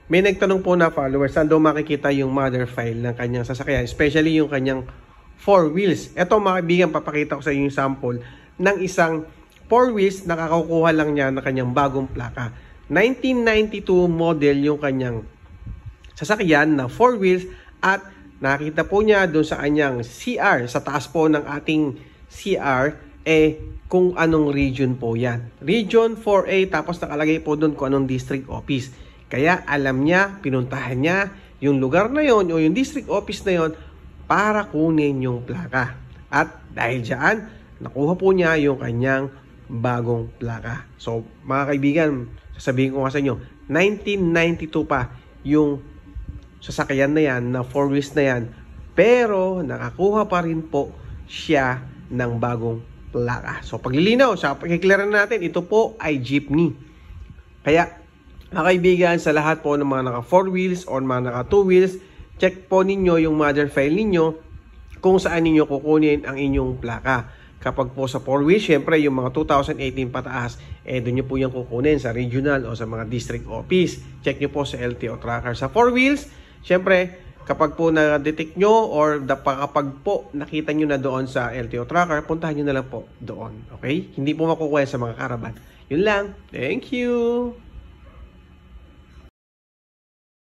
May nagtanong po na followers, saan daw makikita yung mother file ng kanyang sasakyan, especially yung kanyang 4 wheels. Ito mga kaibigan, papakita ko sa inyo yung sample ng isang 4 wheels na kakakuha lang niya ng kanyang bagong plaka. 1992 model yung kanyang sasakyan na 4 wheels at nakita po niya doon sa kanyang CR, sa taas po ng ating CR, kung anong region po yan. Region 4A, tapos nakalagay po doon kung anong district office. Kaya alam niya, pinuntahan niya yung lugar na yon o yung district office na yon para kunin yung plaka. At dahil dyan, nakuha po niya yung kanyang bagong plaka. So mga kaibigan, sasabihin ko nga sa inyo, 1992 pa yung sasakyan na yan, na 4 wheels na yan, pero nakakuha pa rin po siya ng bagong plaka. So paglilinaw, pagkiklaran natin, ito po ay jeepney. Kaya mga kaibigan, sa lahat po ng mga naka 4 wheels or mga naka 2 wheels, check po ninyo yung mother file ninyo kung saan ninyo kukunin ang inyong plaka. Kapag po sa 4 wheels, syempre yung mga 2018 pataas, doon nyo po yung kukunin sa regional o sa mga district office. Check nyo po sa LTO tracker. Sa 4 wheels, syempre, kapag po na-detect nyo or kapag po nakita nyo na doon sa LTO tracker, puntahan nyo na lang po doon. Okay? Hindi po makukuha sa mga caravan. Yun lang. Thank you!